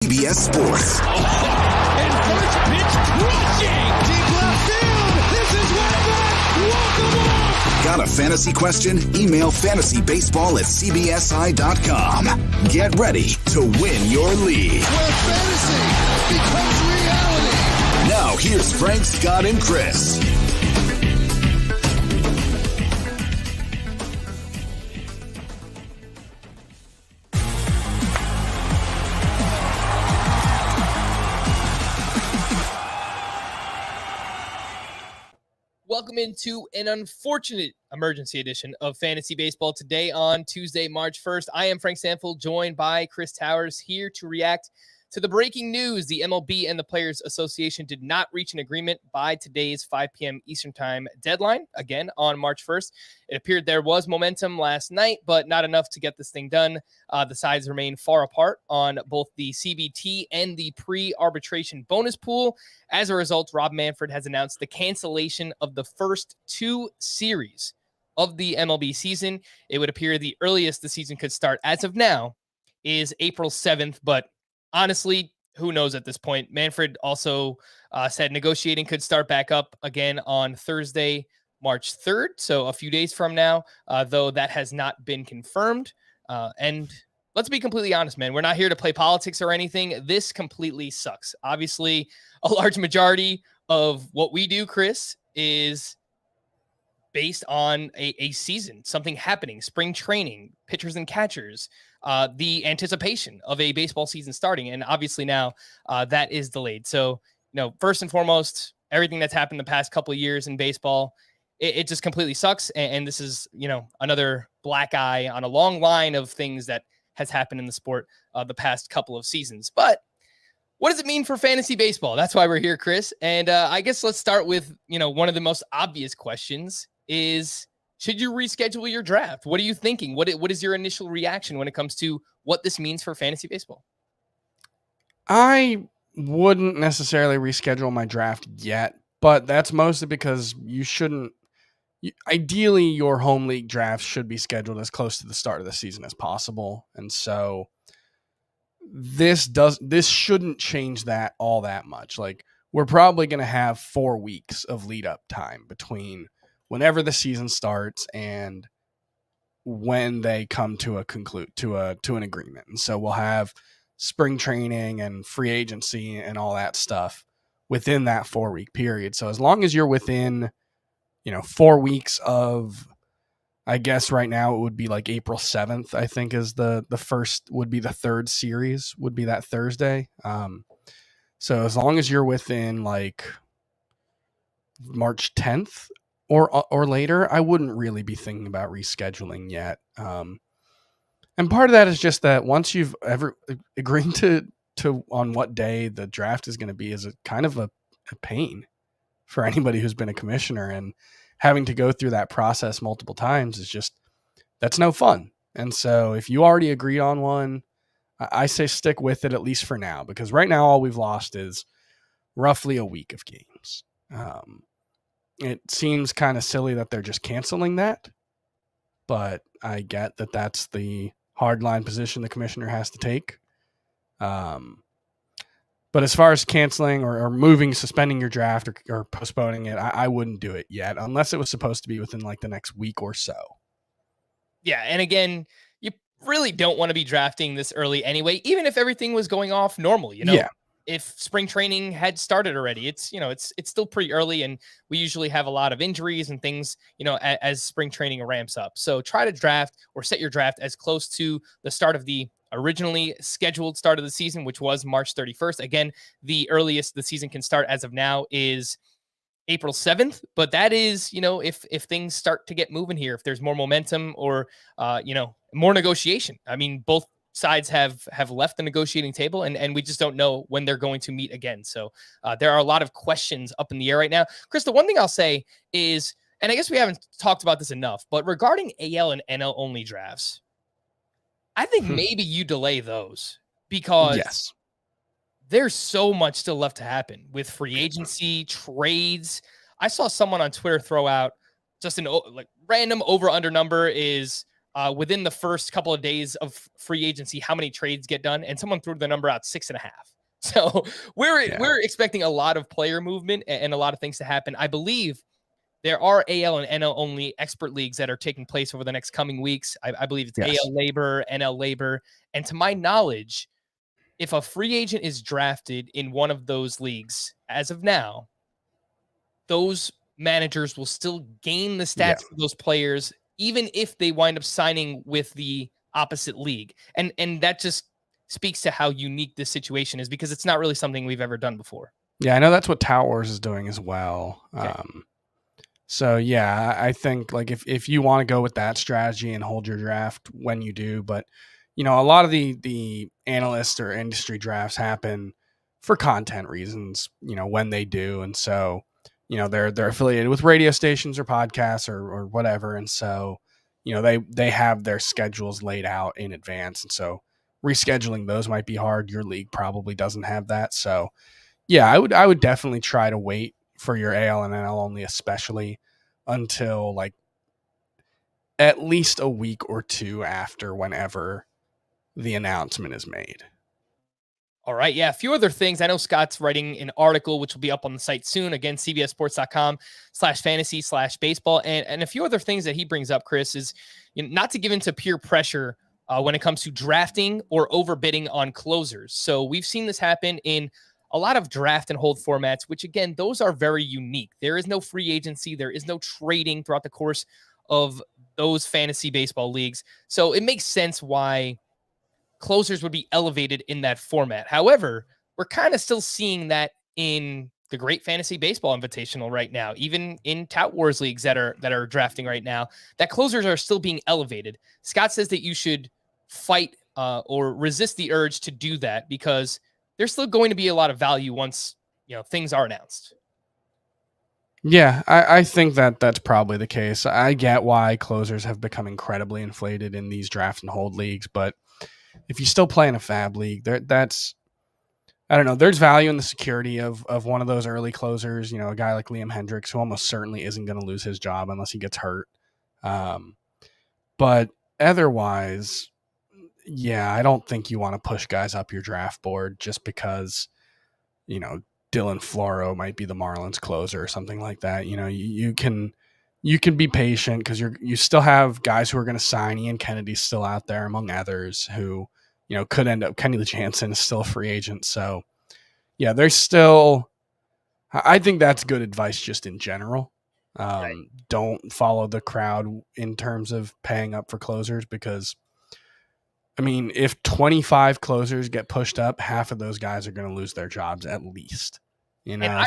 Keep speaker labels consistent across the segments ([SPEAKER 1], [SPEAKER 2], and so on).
[SPEAKER 1] CBS Sports.
[SPEAKER 2] And first pitch crushing. Deep left field. This is way back. Walk-a-walk.
[SPEAKER 1] Got a fantasy question? Email fantasybaseball@cbsi.com. Get ready to win your league.
[SPEAKER 2] Where fantasy becomes reality.
[SPEAKER 1] Now here's Frank, Scott, and Chris.
[SPEAKER 3] Welcome into an unfortunate emergency edition of Fantasy Baseball today on Tuesday, March 1st. I am Frank Stampfl, joined by Chris Towers, here to react to the breaking news. The MLB and the Players Association did not reach an agreement by today's 5 p.m. Eastern Time deadline, again on March 1st. It appeared there was momentum last night, but not enough to get this thing done. The sides remain far apart on both the CBT and the pre-arbitration bonus pool. As a result, Rob Manfred has announced the cancellation of the first two series of the MLB season. It would appear the earliest the season could start as of now is April 7th, but honestly, who knows at this point? Manfred also said negotiating could start back up again on Thursday, March 3rd, so a few days from now, though that has not been confirmed. And let's be completely honest, man. We're not here to play politics or anything. This completely sucks. Obviously, a large majority of what we do, Chris, is based on a season, something happening, spring training, pitchers and catchers, the anticipation of a baseball season starting. And obviously now that is delayed. So, first and foremost, everything that's happened the past couple of years in baseball, it just completely sucks. And this is, another black eye on a long line of things that has happened in the sport the past couple of seasons. But what does it mean for fantasy baseball? That's why we're here, Chris. And I guess let's start with, one of the most obvious questions is, should you reschedule your draft? What are you thinking? What is your initial reaction when it comes to what this means for fantasy baseball?
[SPEAKER 4] I wouldn't necessarily reschedule my draft yet, but that's mostly because ideally your home league draft should be scheduled as close to the start of the season as possible. And so this shouldn't change that all that much. Like, we're probably going to have 4 weeks of lead up time between whenever the season starts and when they come to an agreement. And so we'll have spring training and free agency and all that stuff within that 4-week period. So as long as you're within, 4 weeks of, I guess right now it would be like April 7th, I think is the first, would be the third series, would be that Thursday. So as long as you're within like March 10th, or later, I wouldn't really be thinking about rescheduling yet. And part of that is just that once you've ever agreed to on what day the draft is going to be, is a kind of a pain for anybody who's been a commissioner, and having to go through that process multiple times is just, that's no fun. And so if you already agreed on one, I say stick with it, at least for now, because right now all we've lost is roughly a week of games. It seems kind of silly that they're just canceling that, but I get that that's the hardline position the commissioner has to take. But as far as canceling or suspending your draft or postponing it, I wouldn't do it yet, unless it was supposed to be within like the next week or so.
[SPEAKER 3] Yeah, and again, you really don't want to be drafting this early anyway, even if everything was going off normal,
[SPEAKER 4] Yeah.
[SPEAKER 3] If spring training had started already, it's still pretty early, and we usually have a lot of injuries and things, as spring training ramps up. So try to draft or set your draft as close to the start of the originally scheduled start of the season, which was March 31st. Again, the earliest the season can start as of now is April 7th, but that is, if things start to get moving here, if there's more momentum or, more negotiation. I mean, both sides have left the negotiating table, and we just don't know when they're going to meet again. So there are a lot of questions up in the air right now. Chris, the one thing I'll say is, and I guess we haven't talked about this enough, but regarding AL and NL only drafts, I think maybe you delay those, because
[SPEAKER 4] yes,
[SPEAKER 3] there's so much still left to happen with free agency, trades. I saw someone on Twitter throw out just an random over-under number is within the first couple of days of free agency, how many trades get done, and someone threw the number out 6.5. So we're expecting a lot of player movement and a lot of things to happen. I believe there are AL and NL only expert leagues that are taking place over the next coming weeks. I believe it's AL Labor, NL Labor. And to my knowledge, if a free agent is drafted in one of those leagues, as of now, those managers will still gain the stats for those players, even if they wind up signing with the opposite league. And that just speaks to how unique this situation is, because it's not really something we've ever done before.
[SPEAKER 4] Yeah, I know that's what Towers is doing as well.
[SPEAKER 3] Okay.
[SPEAKER 4] So yeah, I think like if you want to go with that strategy and hold your draft when you do, but a lot of the analyst or industry drafts happen for content reasons, when they do. And so, they're affiliated with radio stations or podcasts or whatever. And so, they have their schedules laid out in advance. And so rescheduling those might be hard. Your league probably doesn't have that. So yeah, I would definitely try to wait for your AL and NL only, especially until like at least a week or two after whenever the announcement is made.
[SPEAKER 3] All right. Yeah. A few other things. I know Scott's writing an article, which will be up on the site soon. Again, cbssports.com/fantasy/baseball. And a few other things that he brings up, Chris, is not to give into peer pressure when it comes to drafting or overbidding on closers. So we've seen this happen in a lot of draft and hold formats, which again, those are very unique. There is no free agency. There is no trading throughout the course of those fantasy baseball leagues. So it makes sense why closers would be elevated in that format. However, we're kind of still seeing that in the Great Fantasy Baseball Invitational right now, even in Tout Wars leagues that are drafting right now, that closers are still being elevated. Scott says that you should fight or resist the urge to do that, because there's still going to be a lot of value once things are announced.
[SPEAKER 4] Yeah, I think that's probably the case. I get why closers have become incredibly inflated in these draft and hold leagues, but if you still play in a fab league, that's, I don't know, there's value in the security of one of those early closers, a guy like Liam Hendricks, who almost certainly isn't going to lose his job unless he gets hurt. But otherwise, yeah, I don't think you want to push guys up your draft board just because, Dylan Floro might be the Marlins closer or something like that. You can be patient because you still have guys who are going to sign. Ian Kennedy's still out there, among others, who could end up. Kenny Jansen is still a free agent, so yeah, there's still. I think that's good advice just in general.
[SPEAKER 3] Right.
[SPEAKER 4] Don't follow the crowd in terms of paying up for closers, because I mean, if 25 closers get pushed up, half of those guys are going to lose their jobs at least. And I'm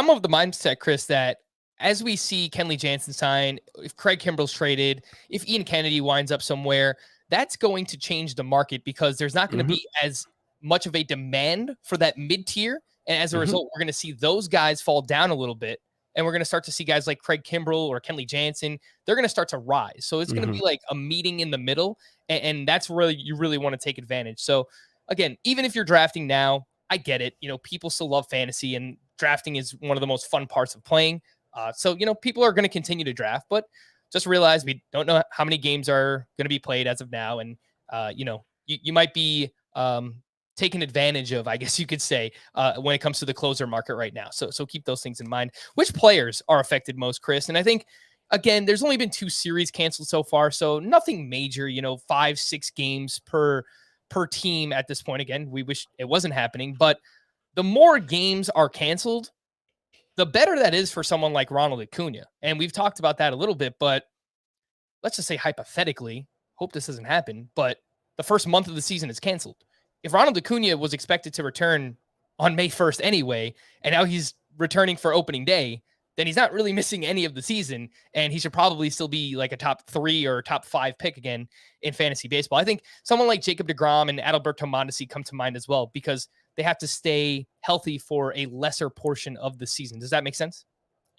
[SPEAKER 3] of the mindset, Chris, that as we see Kenley Jansen sign, if Craig Kimbrell's traded, if Ian Kennedy winds up somewhere, that's going to change the market, because there's not going to be as much of a demand for that mid-tier. And as a result, we're going to see those guys fall down a little bit. And we're going to start to see guys like Craig Kimbrell or Kenley Jansen, they're going to start to rise. So it's going to be like a meeting in the middle. And that's where you really want to take advantage. So again, even if you're drafting now, I get it. People still love fantasy, and drafting is one of the most fun parts of playing. So people are going to continue to draft, but just realize we don't know how many games are going to be played as of now. And, you might be taken advantage of, I guess you could say, when it comes to the closer market right now. So keep those things in mind. Which players are affected most, Chris? And I think, again, there's only been 2 series canceled so far, so nothing major, 5-6 games per team at this point. Again, we wish it wasn't happening, but the more games are canceled, the better that is for someone like Ronald Acuna. And we've talked about that a little bit, but let's just say hypothetically, hope this doesn't happen, but the first month of the season is canceled. If Ronald Acuna was expected to return on May 1st anyway, and now he's returning for opening day, then he's not really missing any of the season, and he should probably still be like a top 3 or top 5 pick again in fantasy baseball. I think someone like Jacob deGrom and Adalberto Mondesi come to mind as well, because they have to stay healthy for a lesser portion of the season. Does that make sense?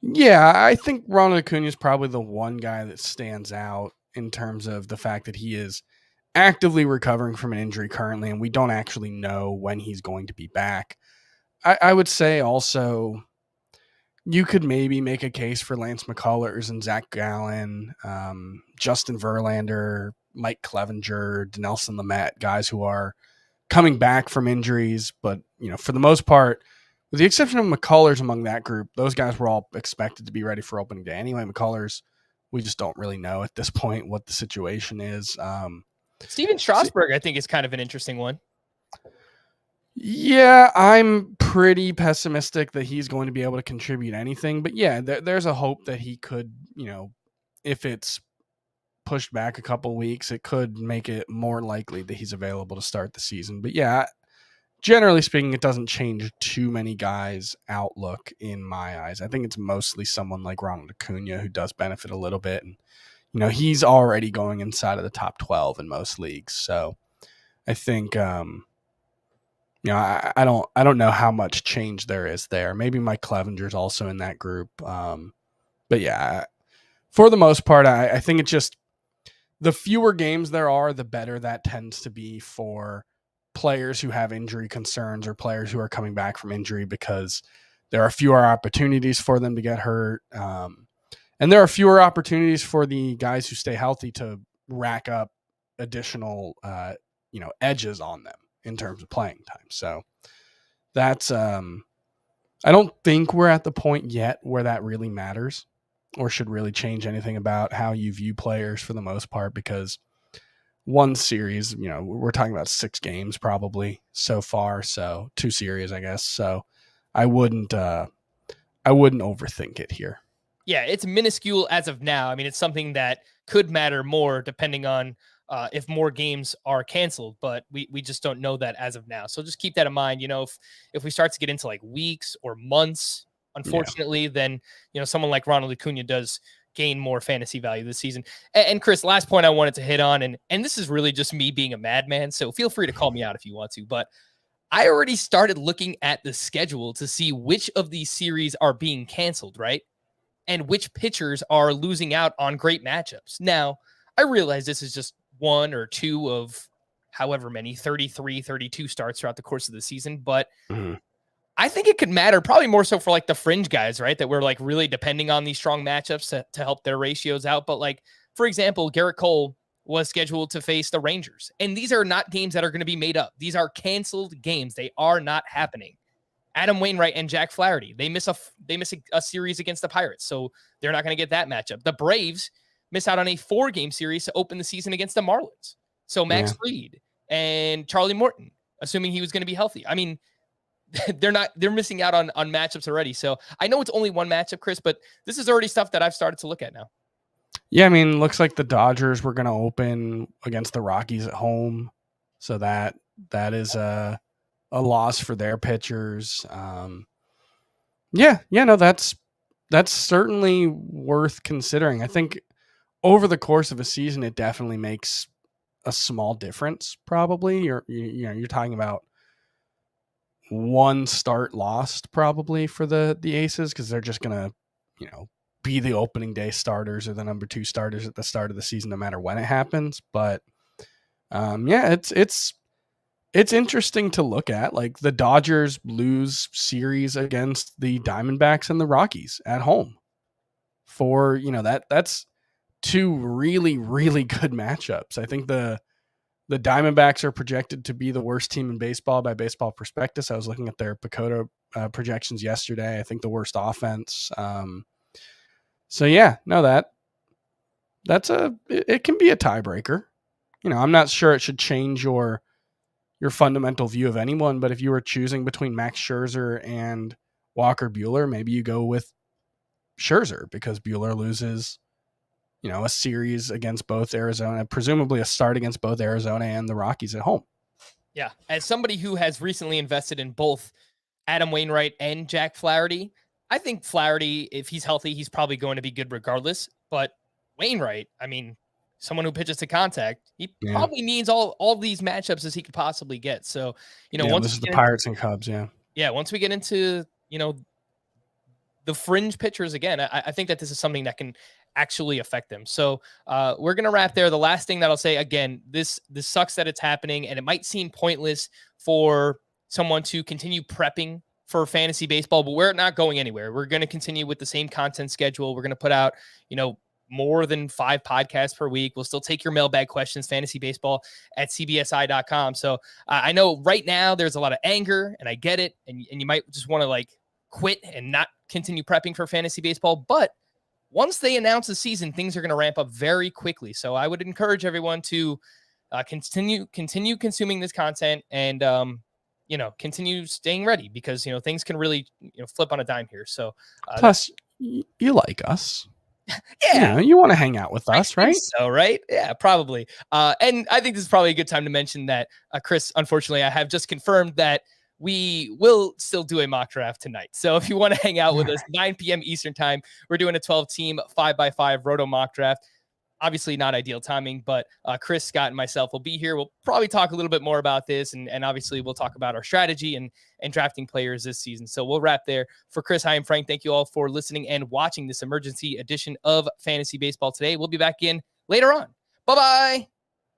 [SPEAKER 4] Yeah, I think Ronald Acuna is probably the one guy that stands out in terms of the fact that he is actively recovering from an injury currently, and we don't actually know when he's going to be back. I would say also you could maybe make a case for Lance McCullers and Zach Gallen, Justin Verlander, Mike Clevenger, Dinelson Lamet, guys who are coming back from injuries. But, for the most part, with the exception of McCullers among that group, those guys were all expected to be ready for opening day. Anyway, McCullers, we just don't really know at this point what the situation is.
[SPEAKER 3] Steven Strasburg, I think, is kind of an interesting one.
[SPEAKER 4] Yeah, I'm pretty pessimistic that he's going to be able to contribute anything. But yeah, there's a hope that he could, if it's pushed back a couple weeks, it could make it more likely that he's available to start the season. But yeah, generally speaking, it doesn't change too many guys' outlook in my eyes. I think it's mostly someone like Ronald Acuna who does benefit a little bit. And, he's already going inside of the top 12 in most leagues. So I think, I don't know how much change there is there. Maybe Mike Clevenger's also in that group. But yeah, for the most part, I think it's just the fewer games there are, the better that tends to be for players who have injury concerns or players who are coming back from injury, because there are fewer opportunities for them to get hurt. And there are fewer opportunities for the guys who stay healthy to rack up additional, edges on them in terms of playing time. So that's, I don't think we're at the point yet where that really matters or should really change anything about how you view players for the most part, because one series, we're talking about 6 games probably so far. So 2 series, I guess. So I wouldn't overthink it here.
[SPEAKER 3] Yeah, it's minuscule as of now. I mean, it's something that could matter more depending on if more games are canceled, but we just don't know that as of now. So just keep that in mind. If we start to get into like weeks or months, unfortunately, then, someone like Ronald Acuna does gain more fantasy value this season. And Chris, last point I wanted to hit on, and this is really just me being a madman, so feel free to call me out if you want to, but I already started looking at the schedule to see which of these series are being canceled, right? And which pitchers are losing out on great matchups. Now, I realize this is just 1 or 2 of however many, 33, 32 starts throughout the course of the season, but I think it could matter probably more so for like the fringe guys, right? That we're like really depending on these strong matchups to help their ratios out. But like, for example, Garrett Cole was scheduled to face the Rangers, and these are not games that are going to be made up. These are canceled games. They are not happening. Adam Wainwright and Jack Flaherty, they miss a series against the Pirates, so they're not going to get that matchup. The Braves miss out on a 4-game series to open the season against the Marlins. So Max Fried and Charlie Morton, assuming he was going to be healthy. I mean, they're missing out on matchups already. So I know it's only 1 matchup, Chris, but this is already stuff that I've started to look at now.
[SPEAKER 4] Yeah, I mean, looks like the Dodgers were going to open against the Rockies at home. So that is a loss for their pitchers. That's certainly worth considering. I think over the course of a season, it definitely makes a small difference. Probably you're talking about 1 start lost probably for the Aces, because they're just gonna be the opening day starters or the number 2 starters at the start of the season, no matter when it happens. But it's interesting to look at. Like, the Dodgers lose series against the Diamondbacks and the Rockies at home for that's 2 really, really good matchups. I think the Diamondbacks are projected to be the worst team in baseball by Baseball Prospectus. I was looking at their PECOTA projections yesterday. I think the worst offense. It can be a tiebreaker. I'm not sure it should change your fundamental view of anyone, but if you were choosing between Max Scherzer and Walker Buehler, maybe you go with Scherzer because Buehler loses a series against both Arizona, presumably a start against both Arizona and the Rockies at home.
[SPEAKER 3] Yeah. As somebody who has recently invested in both Adam Wainwright and Jack Flaherty, I think Flaherty, if he's healthy, he's probably going to be good regardless. But Wainwright, I mean, someone who pitches to contact, he probably needs all these matchups as he could possibly get. So, once
[SPEAKER 4] this is the Pirates and Cubs.
[SPEAKER 3] Yeah. Once we get into, the fringe pitchers again, I think that this is something that can actually affect them. So we're going to wrap there. The last thing that I'll say, again, this sucks that it's happening, and it might seem pointless for someone to continue prepping for fantasy baseball, but we're not going anywhere. We're going to continue with the same content schedule. We're going to put out, more than 5 podcasts per week. We'll still take your mailbag questions, fantasybaseball@cbsi.com. So I know right now there's a lot of anger, and I get it. And you might just want to quit and not continue prepping for fantasy baseball. But once they announce the season, things are going to ramp up very quickly. So I would encourage everyone to continue consuming this content and, continue staying ready because, things can really, flip on a dime here. So
[SPEAKER 4] plus you like us.
[SPEAKER 3] Yeah.
[SPEAKER 4] You want to hang out with us, right?
[SPEAKER 3] So, right? Yeah, probably. And I think this is probably a good time to mention that, Chris, unfortunately, I have just confirmed that we will still do a mock draft tonight. So if you want to hang out with us, 9 p.m. Eastern time, we're doing a 12-team 5x5 roto mock draft. Obviously not ideal timing, but Chris, Scott, and myself will be here. We'll probably talk a little bit more about this, and obviously we'll talk about our strategy and drafting players this season. So we'll wrap there. For Chris, hi, I'm Frank. Thank you all for listening and watching this emergency edition of Fantasy Baseball today. We'll be back in later on. Bye-bye.